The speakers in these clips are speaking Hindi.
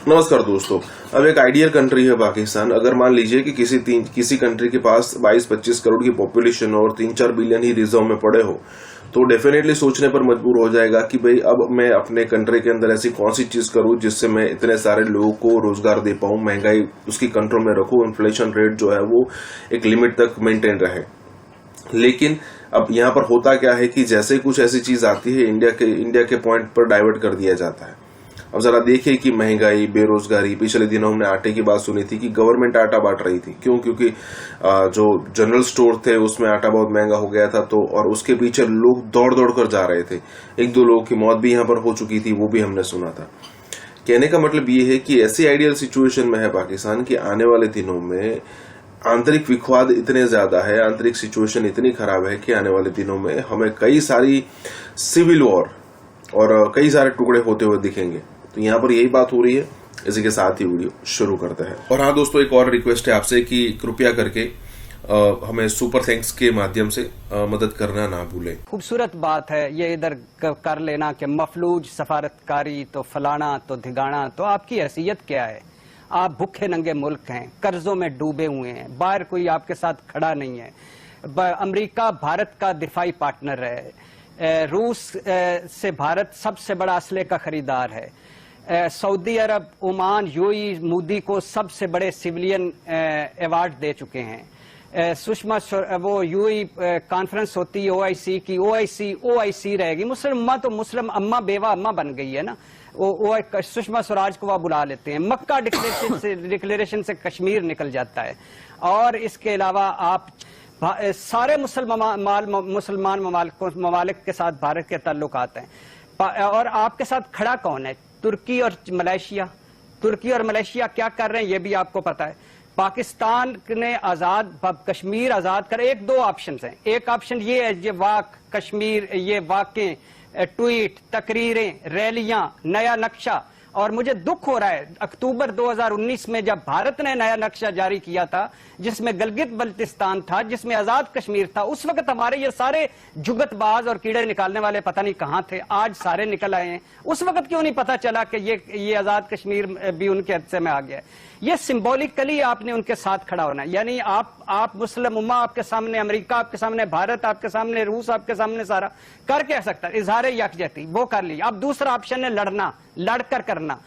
नमस्कार दोस्तों। अब एक आइडियल कंट्री है पाकिस्तान। अगर मान लीजिए कि किसी कंट्री के पास 22-25 करोड़ की पॉपुलेशन और 3-4 बिलियन ही रिजर्व में पड़े हो, तो डेफिनेटली सोचने पर मजबूर हो जाएगा कि भाई अब मैं अपने कंट्री के अंदर ऐसी कौन सी चीज करूं जिससे मैं इतने सारे लोगों को रोजगार दे पाऊं, महंगाई उसकी कंट्रोल में रखूं, इन्फ्लेशन रेट जो है वो एक लिमिट तक मेंटेन रहे। लेकिन अब यहाँ पर होता क्या है कि जैसे कुछ ऐसी चीज आती है इंडिया के पॉइंट पर डाइवर्ट कर दिया जाता है। अब जरा देखिए कि महंगाई, बेरोजगारी, पिछले दिनों हमने आटे की बात सुनी थी कि गवर्नमेंट आटा बांट रही थी। क्यों? क्योंकि जो जनरल स्टोर थे उसमें आटा बहुत महंगा हो गया था, तो और उसके पीछे लोग दौड़ दौड़ कर जा रहे थे। 1-2 लोगों की मौत भी यहाँ पर हो चुकी थी, वो भी हमने सुना था। कहने का मतलब ये है कि ऐसी आइडियल सिचुएशन में है पाकिस्तान कि आने वाले दिनों में आंतरिक विखवाद इतने ज्यादा है, आंतरिक सिचुएशन इतनी खराब है कि आने वाले दिनों में हमें कई सारी सिविल वॉर और कई सारे टुकड़े होते हुए दिखेंगे। तो यहाँ पर यही बात हो रही है। इसी के साथ ही वीडियो शुरू करते हैं। और हाँ दोस्तों, एक और रिक्वेस्ट है आपसे कि कृपया करके हमें सुपर थैंक्स के माध्यम से मदद करना ना भूलें। खूबसूरत बात है ये इधर कर लेना कि मफलूज सफारतकारी तो फलाना तो धिगाना। तो आपकी हैसियत क्या है? आप भूखे नंगे मुल्क हैं, कर्जों में डूबे हुए हैं, बाहर कोई आपके साथ खड़ा नहीं है। अमेरिका भारत का दिफाई पार्टनर है। रूस से भारत सबसे बड़ा असले का खरीदार है। सऊदी अरब, ओमान, यूएई मोदी को सबसे बड़े सिविलियन अवार्ड दे चुके हैं। सुषमा वो यूएई कॉन्फ्रेंस होती है ओआईसी की, ओआईसी रहेगी। मुस्लिम अम्मा तो मुस्लिम अम्मा बेवा अम्मा बन गई है ना। वो सुषमा स्वराज को वह बुला लेते हैं। मक्का डिक्लेरेशन से कश्मीर निकल जाता है। और इसके अलावा आप सारे मुसलमान ममालिक के साथ भारत के ताल्लुकात हैं। और आपके साथ खड़ा कौन है? तुर्की और मलेशिया। तुर्की और मलेशिया क्या कर रहे हैं ये भी आपको पता है। पाकिस्तान ने कश्मीर आजाद कर 1-2 ऑप्शन हैं। एक ऑप्शन ये है ये कश्मीर, ये वाक़े, ट्वीट, तकरीरें, रैलियां, नया नक्शा। और मुझे दुख हो रहा है अक्टूबर 2019 में जब भारत ने नया नक्शा जारी किया था जिसमें गिलगित बल्तिस्तान था, जिसमें आजाद कश्मीर था, उस वक्त हमारे ये सारे जुगतबाज और कीड़े निकालने वाले पता नहीं कहां थे। आज सारे निकल आए हैं। उस वक्त क्यों नहीं पता चला कि ये आजाद कश्मीर भी उनके हिस्से में आ गया? ये सिंबॉलिकली आपने उनके साथ खड़ा होना। यानी आप मुस्लिम उम्मा आपके सामने, अमेरिका आपके सामने, भारत आपके सामने, रूस आपके सामने, सारा कर क्या सकता है? इजहार यकजहती वो कर ली। अब दूसरा ऑप्शन है लड़ना, लड़कर करना।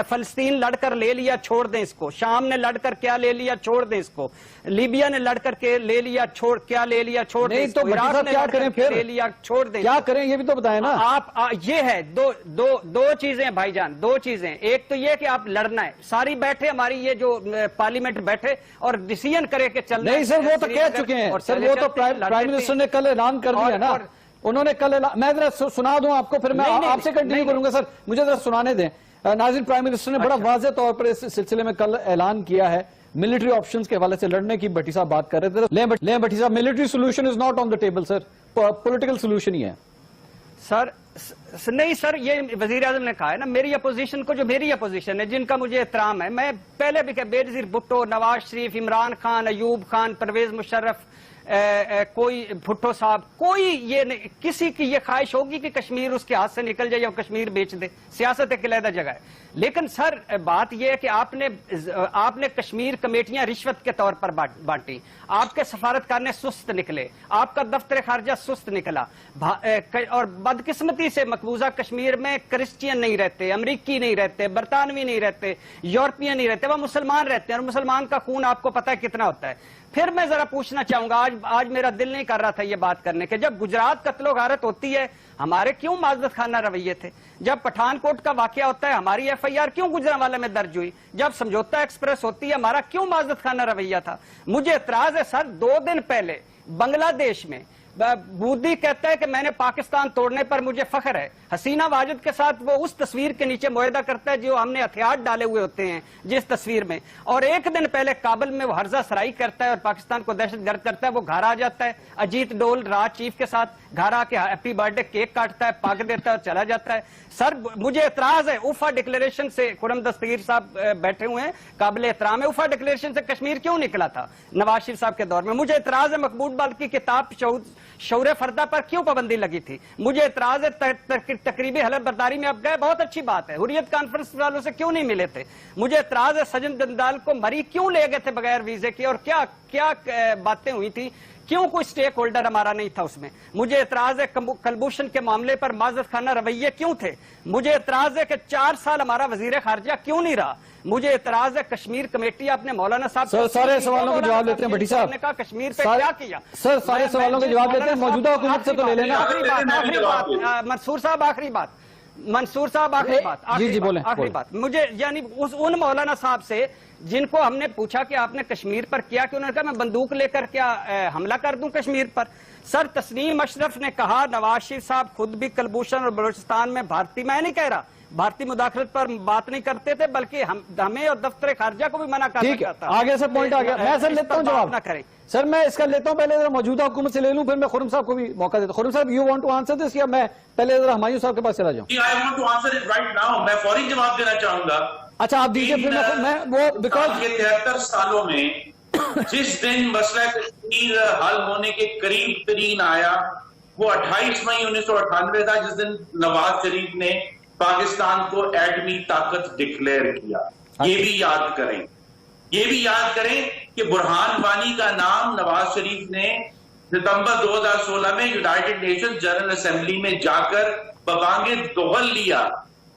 फलस्तीन लड़कर ले लिया, छोड़ दें इसको। शाम ने लड़कर क्या ले लिया, छोड़ दें इसको। लीबिया ने लड़कर के ले लिया, छोड़ क्या ले लिया, छोड़ दें इसको। इराक ने क्या करें फिर? ले लिया, छोड़ दें। क्या करें ये भी तो बताएं ना। ये है दो चीजें भाईजान, 2 चीजें। एक तो ये कि आप लड़ना है। सारी बैठे हमारी ये जो पार्लियामेंट बैठे और डिसीजन करे कि चलना नहीं। सर वो तो कह चुके हैं। सर वो तो प्राइम मिनिस्टर ने कल ऐलान कर दिया ना। उन्होंने कल मैं जरा सुना दूं आपको, फिर मैं आपसे कंटिन्यू करूंगा। सर मुझे जरा सुनाने दें। नाज़रीन, प्राइम मिनिस्टर ने बड़ा वाज़ेह तौर पर इस सिलसिले में कल ऐलान किया है मिलिट्री ऑप्शंस के हवाले से लड़ने की। भट्टी साहब बात कर रहे थे। ले भट्टी साहब, military solution is not on the table sir, political solution ही है। सर नहीं सर, ये वजीर आजम ने कहा है ना, मेरी अपोजिशन को, जो मेरी अपोजिशन है, जिनका मुझे एहतराम है, मैं पहले भी कहा, बेनजीर भुट्टो, नवाज शरीफ, इमरान खान, अयूब खान, परवेज मुशर्रफ, कोई भुट्टो साहब, कोई ये नहीं, किसी की ये ख्वाहिश होगी कि कश्मीर उसके हाथ से निकल जाए या कश्मीर बेच दे। सियासत एक अलग जगह है। लेकिन सर बात यह है कि आपने कश्मीर कमेटियां रिश्वत के तौर पर बांटी। आपके सफारतकार ने सुस्त निकले, आपका दफ्तर खारजा सुस्त निकला। और बदकिस्मती से मकबूजा कश्मीर में क्रिश्चियन नहीं रहते, अमरीकी नहीं रहते, बरतानवी नहीं रहते, यूरोपियन नहीं रहते, वह मुसलमान रहते हैं। और मुसलमान का खून आपको पता है कितना होता है। फिर मैं जरा पूछना चाहूंगा, आज मेरा दिल नहीं कर रहा था ये बात करने के, जब गुजरात कत्लो गारत होती है हमारे क्यों माजरत खाना रवैये थे? जब पठानकोट का वाकया होता है हमारी FIR क्यों गुजरांवाला में दर्ज हुई? जब समझौता एक्सप्रेस होती है हमारा क्यों माजरत खाना रवैया था? मुझे एतराज है सर, 2 दिन पहले बांग्लादेश में मोदी कहता है कि मैंने पाकिस्तान तोड़ने पर मुझे फख्र है। हसीना वाजिद के साथ वो उस तस्वीर के नीचे मुआहदा करता है जो हमने हथियार डाले हुए होते हैं जिस तस्वीर में। और 1 दिन पहले काबुल में वो हर्जा सराई करता है और पाकिस्तान को दहशतगर्द करता है। वो घर आ जाता है अजीत डोल राज चीफ के साथ, घर आके हैप्पी बर्थडे केक काटता है, पग देता है और चला जाता है। सर मुझे एतराज है, उफा डिक्लेरेशन से, खुरम दस्तगीर साहब बैठे हुए हैं, काबिल एहतराम है, उफा डिक्लेरेशन से कश्मीर क्यों निकला था नवाज शरीफ साहब के दौर में? मुझे एतराज है मकबूल बाल की किताब शौर्य फर्दा पर क्यों पाबंदी लगी थी? मुझे इतराज है तकरीबी हलफ बर्दारी में अब गए, बहुत अच्छी बात है। हुर्रियत कॉन्फ्रेंस वालों से क्यों नहीं मिले थे? मुझे इतराज है सजन दंदाल को मरी क्यों ले गए थे बगैर वीजे के, और क्या क्या बातें हुई थी, क्यों कोई स्टेक होल्डर हमारा नहीं था उसमें? मुझे एतराज है कलभूषण के मामले पर माजरत खाना रवैये क्यों थे? मुझे एतराज है कि 4 साल हमारा वजीर खारजा क्यों नहीं रहा? मुझे एतराज है कश्मीर कमेटी आपने मौलाना साहब सर सारे सवालों के जवाब देते हैं भट्टी साहब ने कहा कश्मीर पे क्या किया। सर सारे सवालों के जवाब देते हैं, मौजूदा हुकूमत से तो ले लेना। आखिरी बात मंसूर साहब, आखिरी बात मंसूर साहब, आखिरी बात जी बोले आखिरी बात। मुझे यानी उन मौलाना साहब से जिनको हमने पूछा कि आपने कश्मीर पर क्या, कि उन्होंने कहा मैं बंदूक लेकर क्या हमला कर दूं कश्मीर पर। सर तस्नीम अशरफ ने कहा नवाज शरीफ साहब खुद भी कलभूषण और बलूचिस्तान में भारतीय, मैं नहीं कह रहा भारतीय मुदाखलत पर बात नहीं करते थे, बल्कि हमें और दफ्तर खारजा को भी मना कर सकता था। आगे से पॉइंट आ गया। मैं सर लेता हूं जवाब, ना करें सर मैं इसका लेता हूं, पहले जरा मौजूदा हुकूमत से ले लूं, फिर मैं खुर्रम साहब को भी मौका देता हूं। Khurram sahab, you want to answer this, या मैं पहले जरा हुमायूं साहब के पास चला जाऊं? I want to answer it right now, मैं फौरी जवाब देना चाहूंगा। अच्छा आप दीजिए, फिर मैं वो बिकॉज ये 73 सालों में जिस दिन मसला कश्मीर हल होने के करीब तरीन आया वो 28 मई 1998 था, जिस दिन नवाज शरीफ ने पाकिस्तान को एटमी ताकत डिक्लेयर किया। ये भी याद करें, ये भी याद करें कि बुरहान वानी का नाम नवाज शरीफ ने सितंबर 2016 में यूनाइटेड नेशन जनरल असेंबली में जाकर बबांगे दोहल लिया।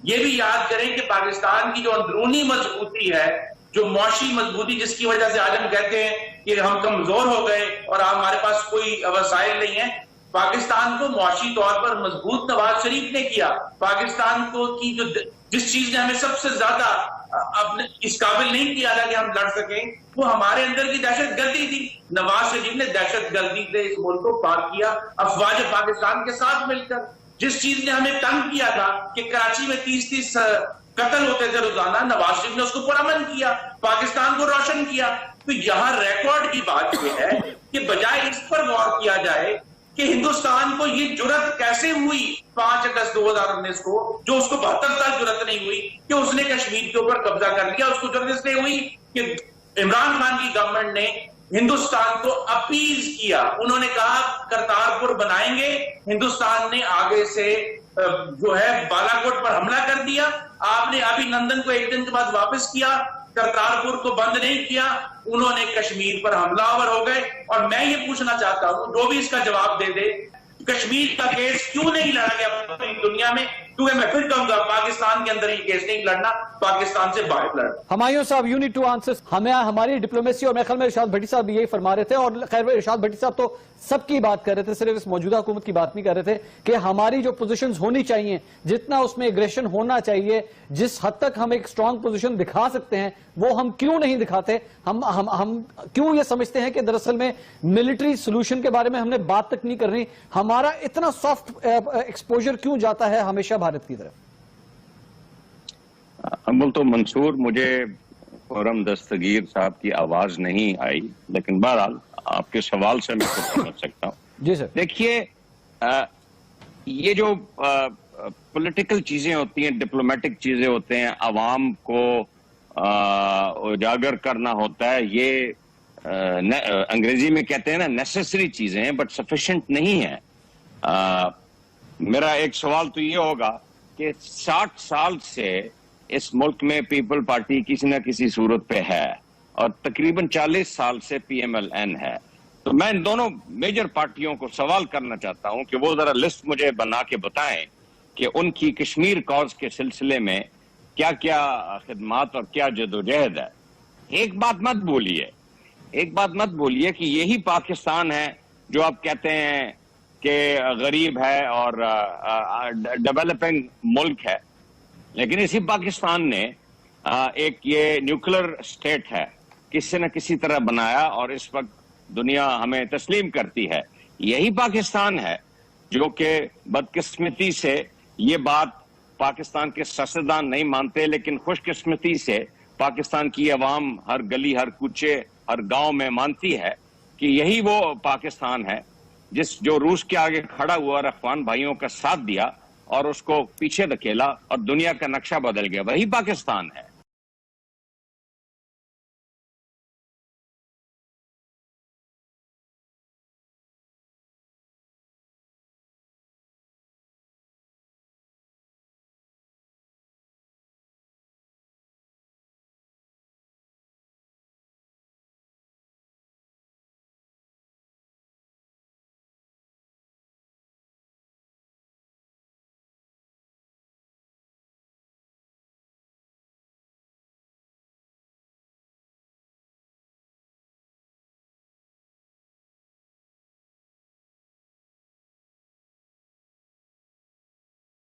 ये भी याद करें कि पाकिस्तान की जो अंदरूनी मजबूती है, जो मौशी मजबूती जिसकी वजह से आज हम कहते हैं कि हम कमजोर हो गए और हमारे पास कोई वसाइल नहीं है, पाकिस्तान को मौशी तौर पर मजबूत नवाज शरीफ ने किया। पाकिस्तान को की जो जिस चीज ने हमें सबसे ज्यादा अपने इस काबिल नहीं किया था कि हम लड़ सकें, वो हमारे अंदर की दहशत गर्दी थी। नवाज शरीफ ने दहशत गर्दी से इस मुल्क को पार किया अफवाज पाकिस्तान के साथ मिलकर। जिस चीज ने हमें तंग किया था कि कराची में 30-30 कत्ल होते थे रोजाना, नवाज शरीफ ने उसको पुरअमन किया, पाकिस्तान को रोशन किया। तो यहां रिकॉर्ड की बात यह है कि बजाय इस पर गौर किया जाए कि हिंदुस्तान को ये जुर्रत कैसे हुई 5 अगस्त 2019 को, जो उसको 72 साल जुर्रत नहीं हुई कि उसने कश्मीर के ऊपर कब्जा कर लिया। उसको जुर्रत इसलिए हुई कि इमरान खान की गवर्नमेंट ने हिंदुस्तान को अपीज किया। उन्होंने कहा करतारपुर बनाएंगे, हिंदुस्तान ने आगे से जो है बालाकोट पर हमला कर दिया। आपने अभिनंदन को एक दिन के बाद वापस किया, करतारपुर को बंद नहीं किया, उन्होंने कश्मीर पर हमलावर हो गए। और मैं ये पूछना चाहता हूं, जो भी इसका जवाब दे दे, कश्मीर का केस क्यों नहीं लड़ा गया पूरी दुनिया में? क्योंकि मैं फिर कहूंगा पाकिस्तान के अंदर ये केस नहीं लड़ना, पाकिस्तान से बाहर लड़ना। हुमायूं साहब, यू नीड टू आंसर। हमें हमारी डिप्लोमेसी, और मेरे ख्याल में इरशाद भट्टी साहब भी यही फरमा रहे थे, और खैर इरशाद भट्टी साहब तो सबकी बात कर रहे थे, सिर्फ इस मौजूदा हुकूमत की बात नहीं कर रहे थे, कि हमारी जो पोजीशंस होनी चाहिए, जितना उसमें एग्रेशन होना चाहिए, जिस हद तक हम एक स्ट्रांग पोजीशन दिखा सकते हैं, वो हम क्यों नहीं दिखाते? हम क्यों ये समझते हैं कि दरअसल में मिलिट्री सोल्यूशन के बारे में हमने बात तक नहीं करनी? हमारा इतना सॉफ्ट एक्सपोजर क्यों जाता है हमेशा भारत की तरफ? अमल तो मंसूर, मुझे खुर्रम दस्तगीर साहब की आवाज नहीं आई, लेकिन बहरहाल आपके सवाल से मैं कुछ समझ सकता हूँ। जी सर। देखिए, ये जो पॉलिटिकल चीजें होती हैं, डिप्लोमेटिक चीजें होते हैं, आवाम को उजागर करना होता है, ये अंग्रेजी में कहते हैं ना नेसेसरी चीजें हैं, बट सफिशिएंट नहीं है। मेरा एक सवाल तो ये होगा कि 60 साल से इस मुल्क में पीपल पार्टी किसी न किसी सूरत पे है, और तकरीबन 40 साल से PMLN है। तो मैं इन दोनों मेजर पार्टियों को सवाल करना चाहता हूं कि वो जरा लिस्ट मुझे बना के बताएं कि उनकी कश्मीर कॉज के सिलसिले में क्या क्या खिदमात और क्या जदोजहद है। एक बात मत बोलिए कि यही पाकिस्तान है जो आप कहते हैं कि गरीब है और डेवलपिंग मुल्क है, लेकिन इसी पाकिस्तान ने एक ये न्यूक्लियर स्टेट है किसी न किसी तरह बनाया, और इस वक्त दुनिया हमें तस्लीम करती है। यही पाकिस्तान है जो कि बदकिस्मती से ये बात पाकिस्तान के सियासतदान नहीं मानते, लेकिन खुशकिस्मती से पाकिस्तान की अवाम हर गली, हर कूचे, हर गांव में मानती है कि यही वो पाकिस्तान है जो रूस के आगे खड़ा हुआ और अफगान भाइयों का साथ दिया और उसको पीछे धकेला और दुनिया का नक्शा बदल गया। वही पाकिस्तान है।